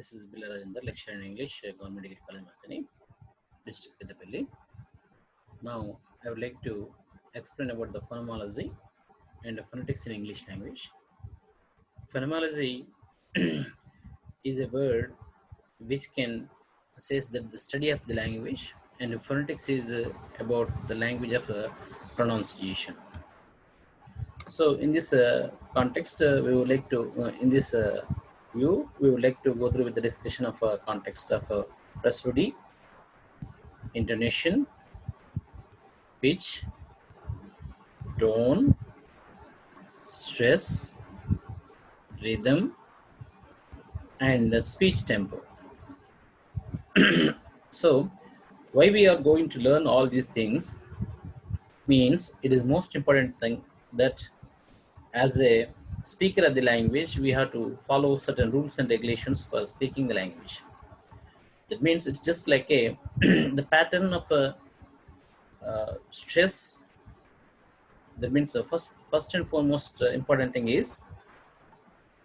This is Billa Rajendra, lecturer in English, Government Degree College, Mathani, District Peddapalli. Now, I would like to explain about the phonology and phonetics in English language. Phenomenology is a word which can says that the study of the language, and phonetics is about the language of pronunciation. So, in this context, we would like to in this view, we would like to go through with the discussion of context of prosody, intonation, pitch, tone, stress, rhythm, and speech tempo. So, why we are going to learn all these things means it is most important thing that as a speaker of the language, we have to follow certain rules and regulations for speaking the language. That means it's just like a the pattern of a stress. That means the first and foremost important thing is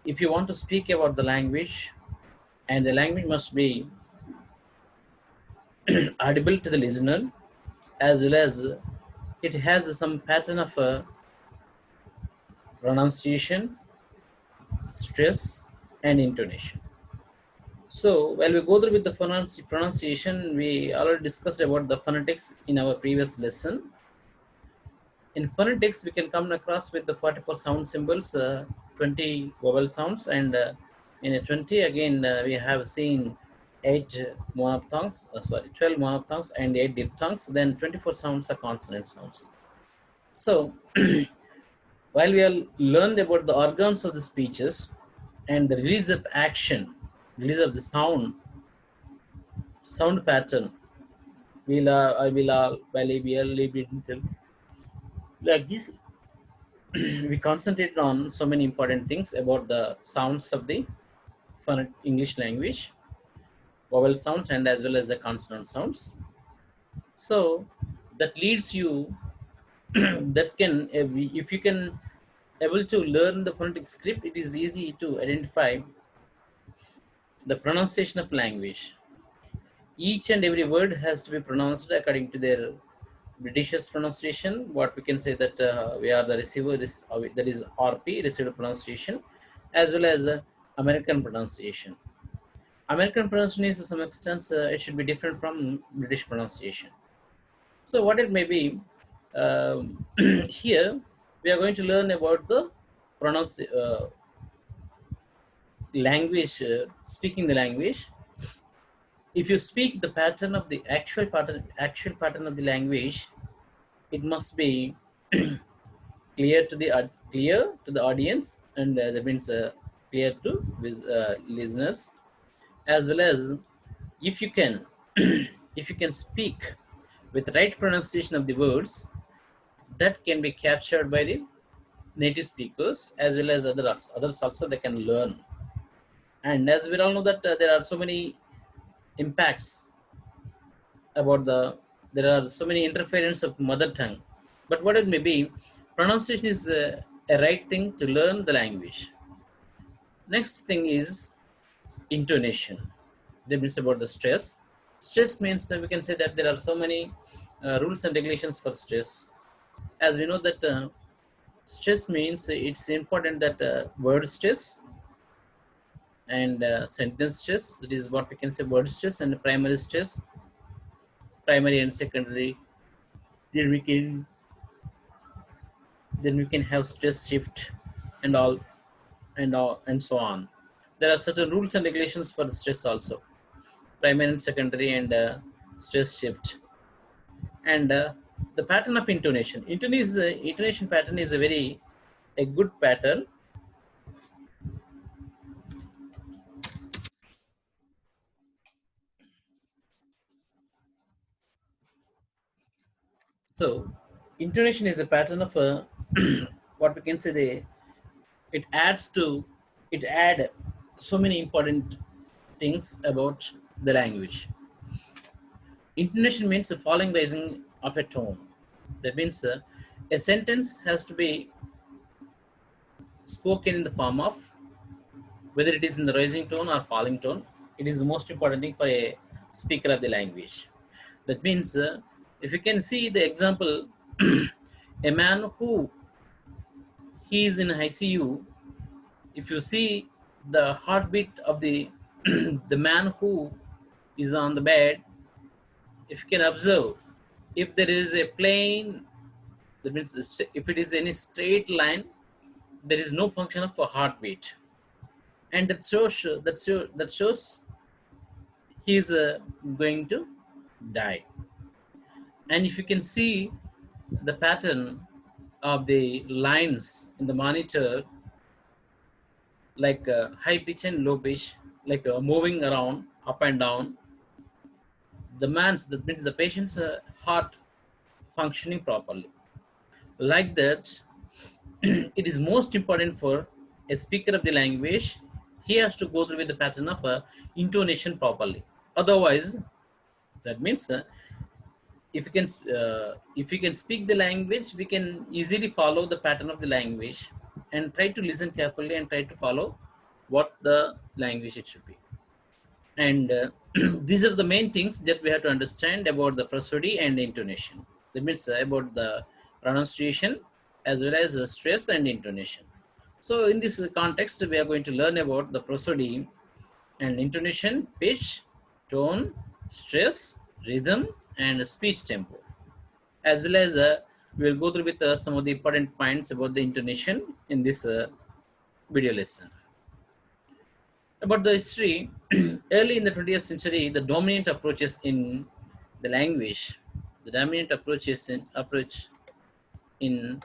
if you want to speak about the language, and the language must be audible to the listener, as well as it has some pattern of pronunciation, stress, and intonation. So while we go through with the pronunciation, we already discussed about the phonetics in our previous lesson. In phonetics, we can come across with the 44 sound symbols, 20 vowel sounds, and in a 20 again we have seen 8 monophthongs, 12 monophthongs and 8 diphthongs. Then 24 sounds are consonant sounds. So while we have learned about the organs of the speeches and the release of action, release of the sound pattern, like this, we concentrated on so many important things about the sounds of the English language, vowel sounds and as well as the consonant sounds. So that leads you that can, if you can able to learn the phonetic script, it is easy to identify the pronunciation of language. Each and every word has to be pronounced according to their British's pronunciation. What we can say that we are the receiver, that is RP, received pronunciation, as well as American pronunciation. American pronunciation is to some extent it should be different from British pronunciation. So what it may be, here we are going to learn about the language, speaking the language. If you speak the pattern of the actual pattern of the language, it must be clear to the audience, and that means clear to listeners, as well as if you can if you can speak with right pronunciation of the words, that can be captured by the native speakers as well as others also they can learn. And as we all know that there are so many impacts about there are so many interference of mother tongue, but what it may be, pronunciation is a right thing to learn the language. Next thing is intonation. That means about the stress. Stress means that we can say that there are so many rules and regulations for stress. As we know that stress means it's important that word stress and sentence stress, that is what we can say word stress and primary stress, primary and secondary. Then we can have stress shift and all and so on. There are certain rules and regulations for stress also, primary and secondary, and stress shift. And the pattern of intonation. Intonation pattern is a good pattern. So intonation is a pattern of what we can say it add so many important things about the language. Intonation means the falling rising of a tone. That means a sentence has to be spoken in the form of whether it is in the rising tone or falling tone. It is the most important thing for a speaker of the language. That means, if you can see the example, a man who he is in ICU, if you see the heartbeat of the the man who is on the bed, if you can observe, if there is a plane, that means if it is any straight line, there is no function of a heartbeat, and that shows he is going to die. And if you can see the pattern of the lines in the monitor, like high pitch and low pitch, like moving around up and down, that means the patient's heart functioning properly. Like that, it is most important for a speaker of the language. He has to go through with the pattern of intonation properly. Otherwise, that means if you can speak the language, we can easily follow the pattern of the language and try to listen carefully and try to follow what the language it should be. And these are the main things that we have to understand about the prosody and intonation. That means about the pronunciation as well as stress and intonation. So in this context, we are going to learn about the prosody and intonation, pitch, tone, stress, rhythm, and speech tempo. As well as we will go through with some of the important points about the intonation in this video lesson. About the history, early in the 20th century, the dominant approaches in the language, the dominant approach in,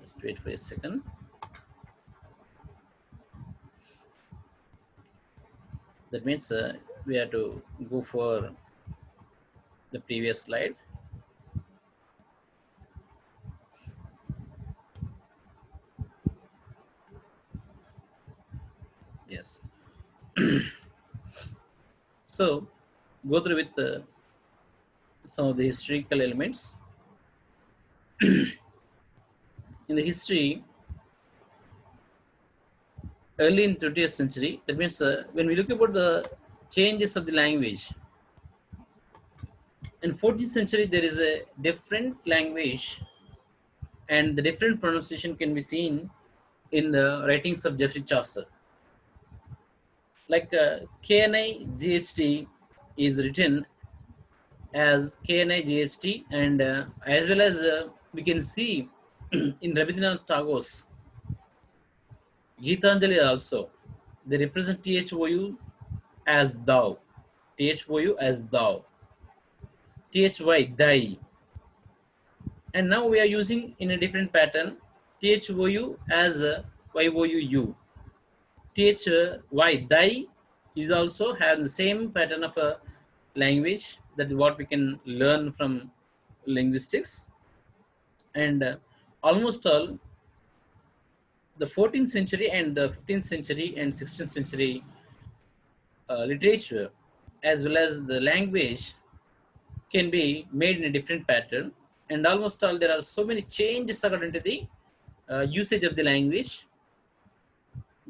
just wait for a second. That means we have to go for the previous slide. Yes. So go through with some of the historical elements. In the history, early in 20th century, that means when we look about the changes of the language, in 14th century there is a different language, and the different pronunciation can be seen in the writings of Geoffrey Chaucer. Like KNIGHT is written as KNIGHT, and as well as we can see in Rabindranath Tagore's Gitanjali also, they represent THOU as thou, THOU as thou, THY thy, and now we are using in a different pattern THOU as YOUU. THY thy is also have the same pattern of a language. That is what we can learn from linguistics. And almost all the 14th century and the 15th century and 16th century literature as well as the language can be made in a different pattern, and almost all there are so many changes according to the usage of the language.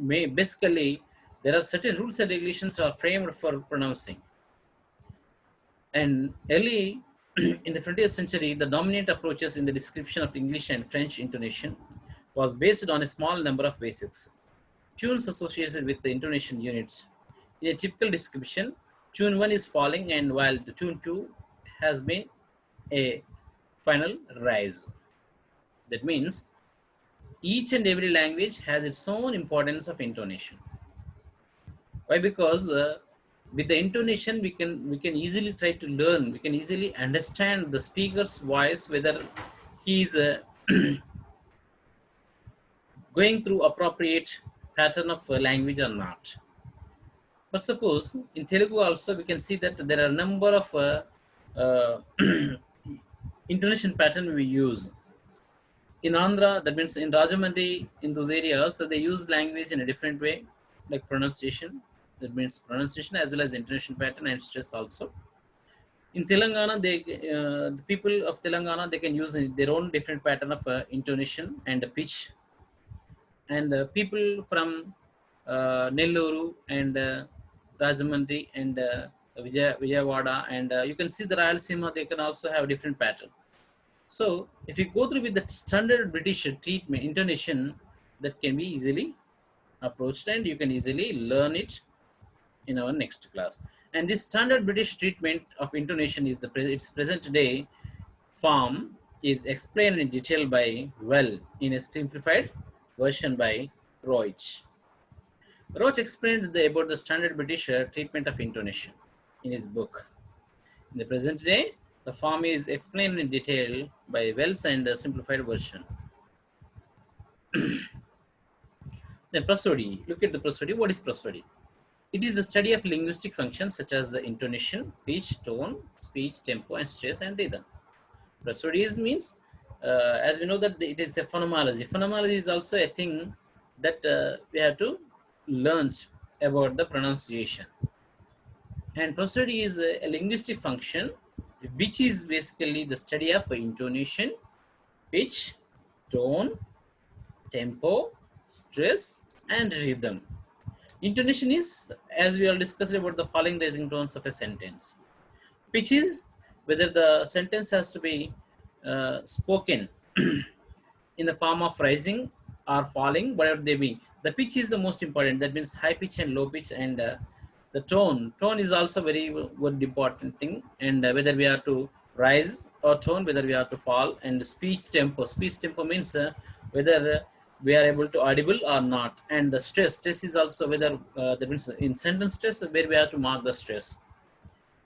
Basically there are certain rules and regulations are framed for pronouncing. And early in the 20th century, the dominant approaches in the description of English and French intonation was based on a small number of basics tunes associated with the intonation units. In a typical description, tune 1 is falling, and while the tune 2 has been a final rise. That means each and every language has its own importance of intonation. Why? Because with the intonation we can easily try to learn, we can easily understand the speaker's voice, whether he is going through appropriate pattern of language or not. But suppose in Telugu also we can see that there are a number of uh, intonation pattern we use. In Andhra, that means in Rajahmundry, in those areas, so they use language in a different way, like pronunciation. That means pronunciation as well as intonation pattern and stress also. In Telangana, the people of Telangana, they can use their own different pattern of intonation and pitch. And people from Nelluru and Rajahmundry and Vijayawada, and you can see the Rayalaseema, they can also have different pattern. So if you go through with the standard British treatment intonation, that can be easily approached and you can easily learn it in our next class. And this standard British treatment of intonation is its present day form is explained in detail by Well in a simplified version by Roach. Roach explained about the standard British treatment of intonation in his book. In the present day, the form is explained in detail by Wells and a simplified version. Then prosody. Look at the prosody. What is prosody? It is the study of linguistic functions such as the intonation, pitch, tone, speech, tempo, and stress and rhythm. Prosody means, as we know that it is a phonology. Phonology is also a thing that we have to learn about the pronunciation. And prosody is a linguistic function which is basically the study of intonation, pitch, tone, tempo, stress, and rhythm. Intonation is, as we all discussed about the falling rising tones of a sentence. Pitch is whether the sentence has to be spoken in the form of rising or falling, whatever they be. The pitch is the most important. That means high pitch and low pitch, and the tone. Tone is also very good important thing. And whether we have to rise or tone, whether we have to fall, and speech tempo. Speech tempo means whether we are able to audible or not. And the stress. Stress is also whether that means in sentence stress where we have to mark the stress.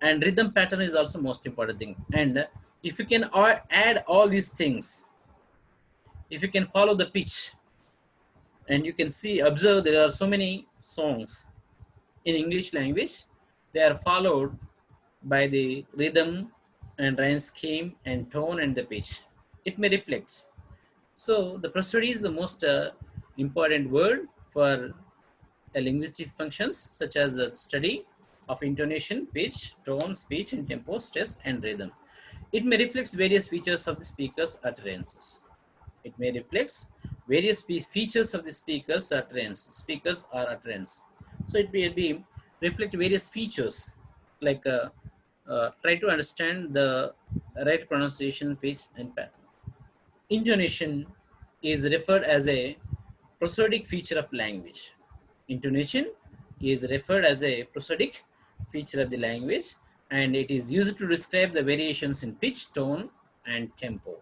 And rhythm pattern is also most important thing. And if you can add all these things, if you can follow the pitch, and you can see observe there are so many songs in English language, they are followed by the rhythm and rhyme scheme and tone and the pitch. It may reflect. So the prosody is the most important word for linguistic functions such as the study of intonation, pitch, tone, speech, and tempo, stress, and rhythm. It may reflect various features of the speaker's utterances. It may reflect various features of the speaker's utterance. So it will be reflect various features like try to understand the right pronunciation, pitch, and pattern. Intonation is referred as a prosodic feature of language. Intonation is referred as a prosodic feature of the language, and it is used to describe the variations in pitch, tone, and tempo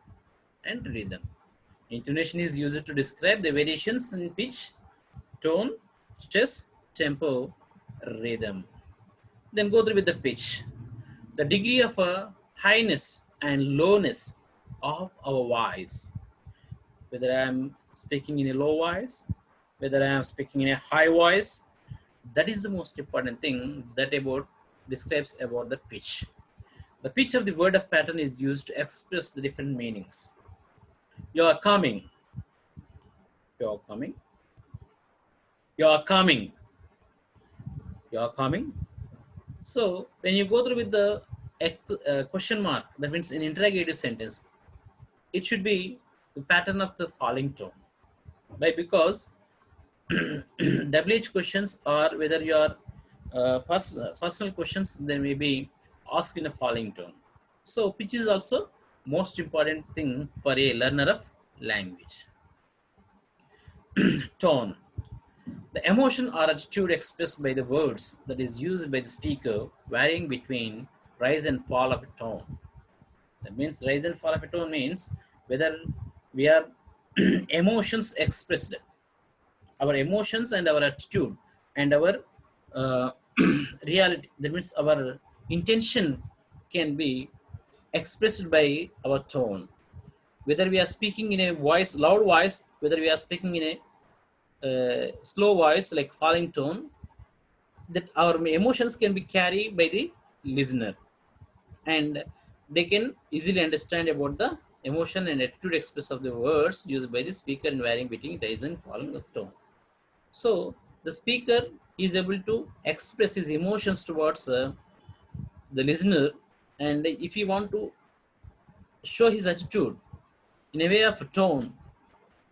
and rhythm. Intonation is used to describe the variations in pitch, tone, stress, tempo, rhythm. Then go through with the pitch. The degree of highness and lowness of our voice. Whether I am speaking in a low voice, whether I am speaking in a high voice, that is the most important thing that describes about the pitch. The pitch of the word of pattern is used to express the different meanings. You are coming. You are coming. You are coming. You are coming. So when you go through with the question mark, that means in interrogative sentence, it should be the pattern of the falling tone. Why? Because WH questions or whether you are personal questions, they may be asked in a falling tone. So pitch is also most important thing for a learner of language. Tone. The emotion or attitude expressed by the words that is used by the speaker varying between rise and fall of a tone. That means rise and fall of a tone means whether we are emotions expressed, our emotions and our attitude and our reality. That means our intention can be expressed by our tone. Whether we are speaking in a voice, loud voice, whether we are speaking in a slow voice like falling tone, that our emotions can be carried by the listener, and they can easily understand about the emotion and attitude expressed of the words used by the speaker and varying between rise and falling of tone. So the speaker is able to express his emotions towards the listener, and if he want to show his attitude in a way of tone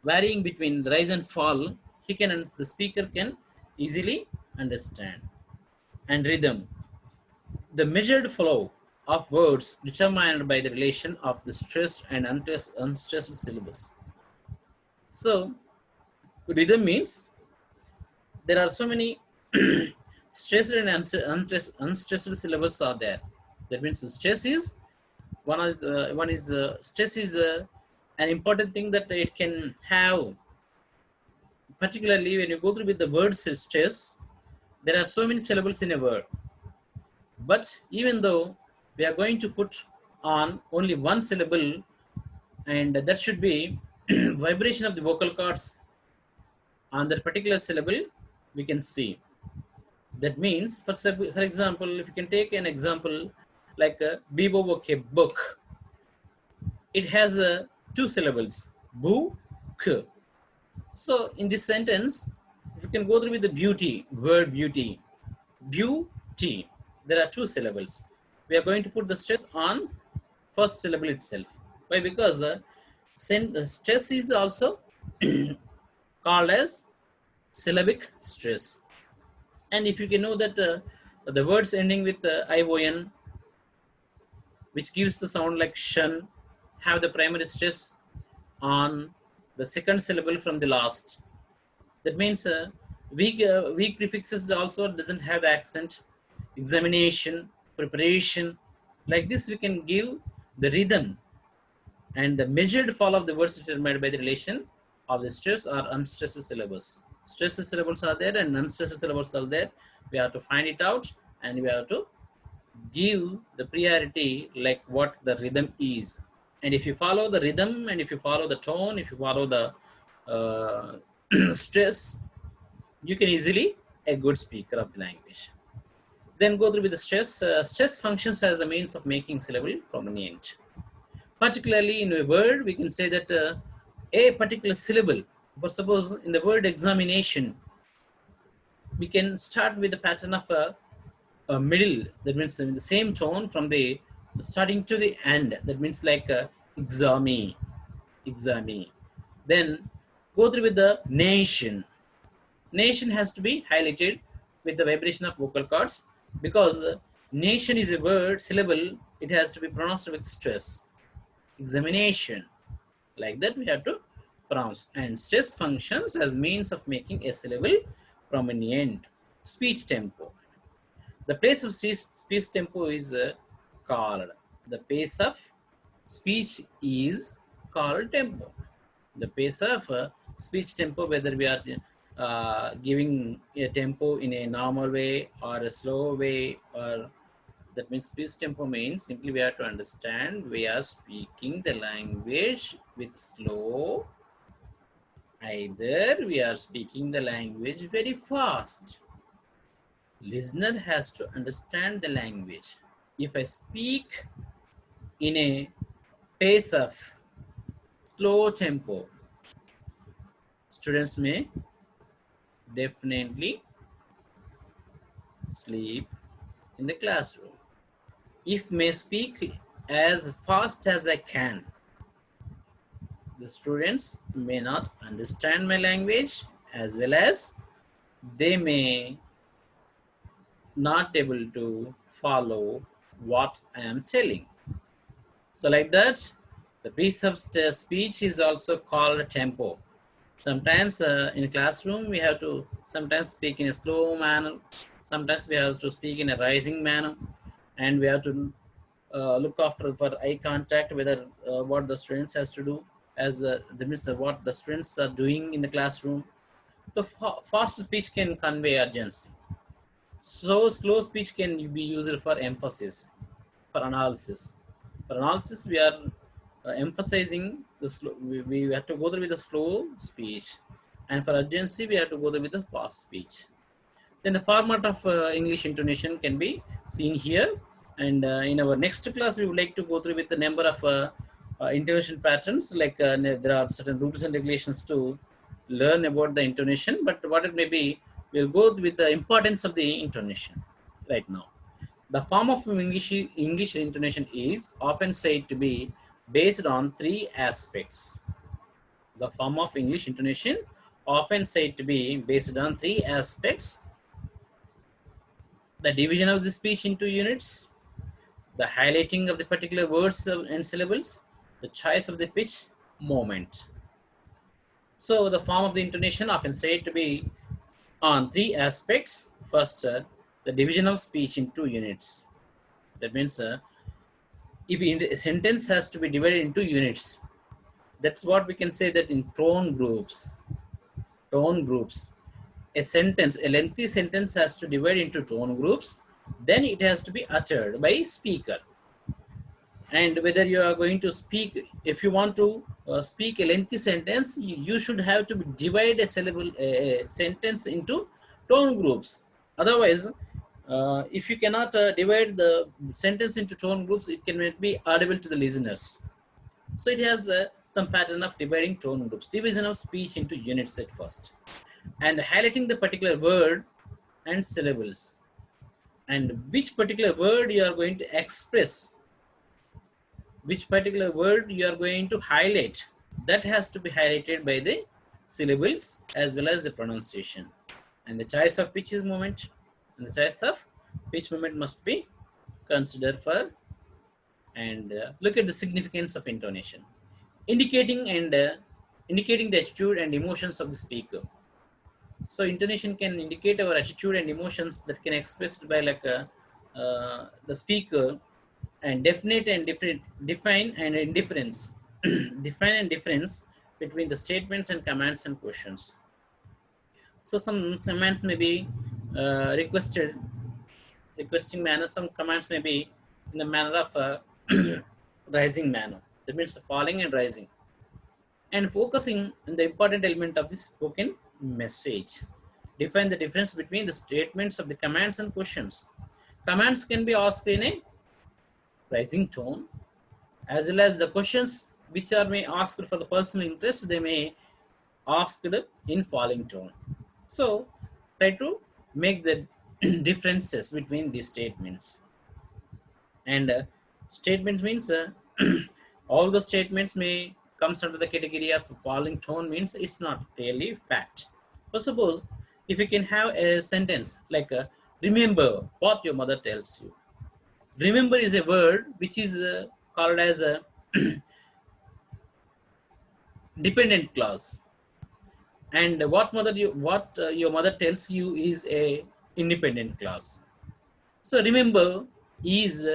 varying between rise and fall, the speaker can easily understand. And rhythm, the measured flow of words determined by the relation of the stressed and unstressed syllabus. So, rhythm means there are so many stressed and unstressed syllables are there. That means stress is stress is an important thing that it can have, particularly when you go through with the word stress. There are so many syllables in a word, but even though we are going to put on only one syllable, and that should be vibration of the vocal cords on that particular syllable, we can see. That means, for example, if you can take an example like Bibo okay, book, it has two syllables, bu, k. So in this sentence, if you can go through with the beauty, word beauty, beauty, there are two syllables. We are going to put the stress on first syllable itself. Why? Because stress is also called as syllabic stress. And if you can know that the words ending with ion, which gives the sound like shun, have the primary stress on the second syllable from the last. That means weak prefixes also doesn't have accent. Examination, preparation, like this we can give the rhythm and the measured fall of the words determined by the relation of the stress or unstressed syllables. Stressed syllables are there and unstressed syllables are there. We have to find it out and we have to give the priority like what the rhythm is. And if you follow the rhythm and if you follow the tone, if you follow the stress, you can easily a good speaker of the language. Then go through with the stress. Stress functions as a means of making syllable prominent. Particularly in a word, we can say that a particular syllable. But suppose in the word examination, we can start with the pattern of a middle. That means in the same tone from the starting to the end. That means like exami, exami. Then go through with the nation. Nation has to be highlighted with the vibration of vocal cords because nation is a word syllable. It has to be pronounced with stress. Examination, like that we have to pronounce. And stress functions as means of making a syllable prominent. Speech tempo, the pace of speech tempo is called, the pace of speech is called tempo. The pace of speech tempo, whether we are giving a tempo in a normal way or a slow way, or that means speech tempo means simply we have to understand we are speaking the language with slow, either we are speaking the language very fast. Listener has to understand the language. If I speak in a pace of slow tempo, students may definitely sleep in the classroom. If may speak as fast as I can, the students may not understand my language, as well as they may not able to follow what I am telling. So like that, the piece of speech is also called tempo. Sometimes in a classroom, we have to sometimes speak in a slow manner. Sometimes we have to speak in a rising manner, and we have to look after for eye contact, whether what the students has to do as the means what the students are doing in the classroom. The fast speech can convey urgency. So slow speech can be used for emphasis, for analysis. For analysis, we are emphasizing the slow. We have to go there with the slow speech, and for urgency, we have to go there with the fast speech. Then the format of English intonation can be seen here. And in our next class, we would like to go through with the number of intonation patterns. Like there are certain rules and regulations to learn about the intonation, but what it may be, we'll go with the importance of the intonation right now. The form of English intonation is often said to be based on three aspects. The form of English intonation often said to be based on three aspects: the division of the speech into units, the highlighting of the particular words and syllables, the choice of the pitch, moment. So the form of the intonation often said to be on three aspects. First, the division of speech into units. That means if a sentence has to be divided into units, that's what we can say that in tone groups. Tone groups. A lengthy sentence has to divide into tone groups. Then it has to be uttered by speaker. And whether you are going to speak, if you want to speak a lengthy sentence, you should have to divide a syllable a sentence into tone groups. Otherwise, if you cannot divide the sentence into tone groups, it cannot be audible to the listeners. So it has some pattern of dividing tone groups, division of speech into units at first, and highlighting the particular word and syllables, and which particular word you are going to express, which particular word you are going to highlight, that has to be highlighted by the syllables as well as the pronunciation. And the choice of pitch is movement, and the choice of pitch movement must be considered for. And look at the significance of intonation, indicating and indicating the attitude and emotions of the speaker. So intonation can indicate our attitude and emotions that can expressed by like the speaker, and definite and different define and indifference define and difference between the statements and commands and questions. So some commands may be requesting manner. Some commands may be in the manner of a rising manner. That means falling and rising, and focusing on the important element of the spoken message. Define the difference between the statements of the commands and questions. Commands can be asked in a rising tone, as well as the questions which are may asked for the personal interest, they may asked in falling tone. So try to make the differences between these statements. And statements means all the statements may comes under the category of falling tone, means it's not really fact. But suppose if you can have a sentence like remember what your mother tells you. Remember is a word which is called as a dependent clause, and what your mother tells you is a independent clause. So remember is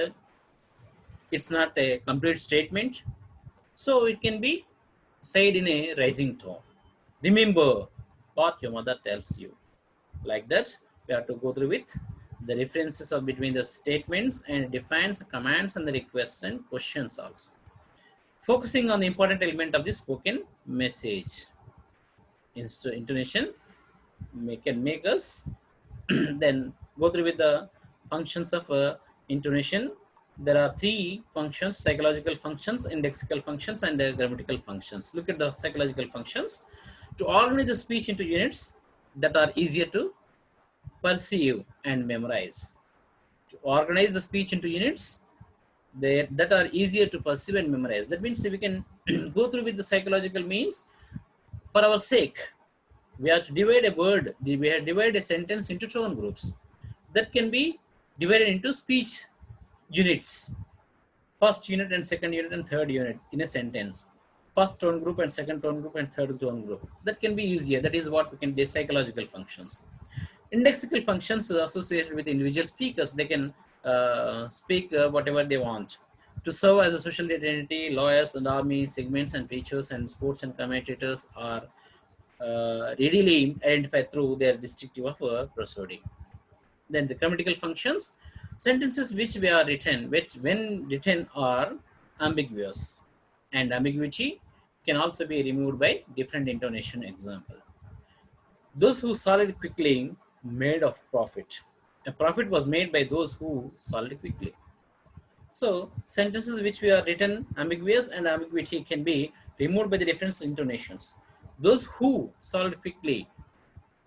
it's not a complete statement, so it can be said in a rising tone. Remember what your mother tells you. Like that, we have to go through with the differences of between the statements and defines, commands, and the requests and questions also. Focusing on the important element of the spoken message. Intonation can make us then go through with the functions of intonation. There are three functions: psychological functions, indexical functions, and grammatical functions. Look at the psychological functions. To organize the speech into units that are easier to perceive and memorize. To organize the speech into units that are easier to perceive and memorize. That means we can go through with the psychological means for our sake. We have to divide a word, we have to divide a sentence into tone groups that can be divided into speech units. First unit and second unit and third unit in a sentence. First tone group and second tone group and third tone group. That can be easier. That is what we can do, psychological functions. Indexical functions are associated with individual speakers. They can speak whatever they want. To serve as a social identity, lawyers and army segments and preachers and sports and commentators are readily identified through their distinctive of proceeding. Then the grammatical functions, sentences which were written, which when written are ambiguous, and ambiguity can also be removed by different intonation. Example: those who solved quickly made of profit. A profit was made by those who solved quickly. So sentences which were written ambiguous and ambiguity can be removed by the different intonations. Those who solved quickly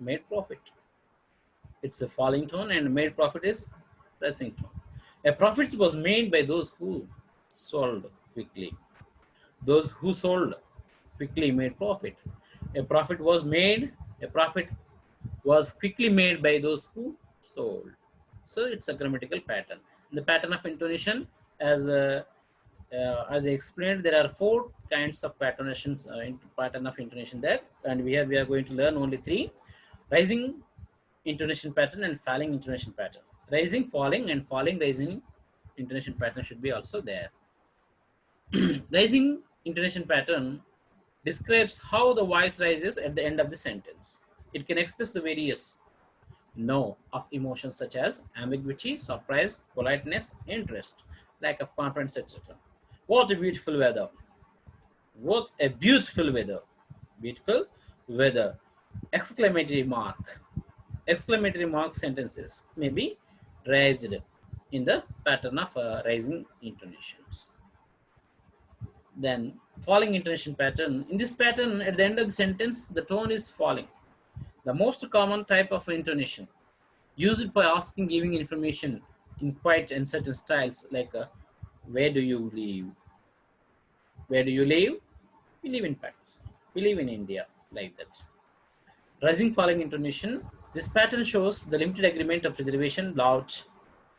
made profit. It's a falling tone, and made profit is rising tone. A profit was made by those who sold quickly. Those who sold quickly made profit. A profit was made. A profit was quickly made by those who sold. So it's a grammatical pattern. The pattern of intonation, as I explained, there are four kinds of patternations, pattern of intonation there, and we are going to learn only three: rising intonation pattern and falling intonation pattern. Rising, falling, and falling, rising intonation pattern should be also there. Rising intonation pattern describes how the voice rises at the end of the sentence. It can express the various no of emotions such as ambiguity, surprise, politeness, interest, lack of confidence, etc. What a beautiful weather! What a beautiful weather! Beautiful weather! Exclamatory mark. Exclamatory mark sentences may be raised in the pattern of rising intonations. Then falling intonation pattern. In this pattern, at the end of the sentence, the tone is falling. The most common type of intonation used by asking, giving information in quite and certain styles like where do you live? Where do you live? We live in Pakistan. We live in India, like that. Rising falling intonation. This pattern shows the limited agreement of reservation, doubt,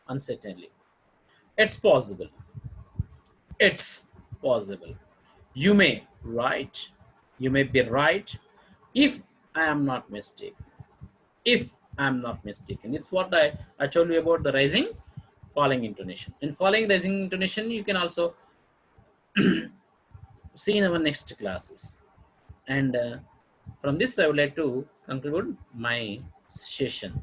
uncertainty. It's possible. It's possible. You may right. You may be right if I am not mistaken. If I'm not mistaken. It's what I told you about the rising, falling intonation. In falling, rising intonation, you can also see in our next classes. And from this, I would like to conclude my session.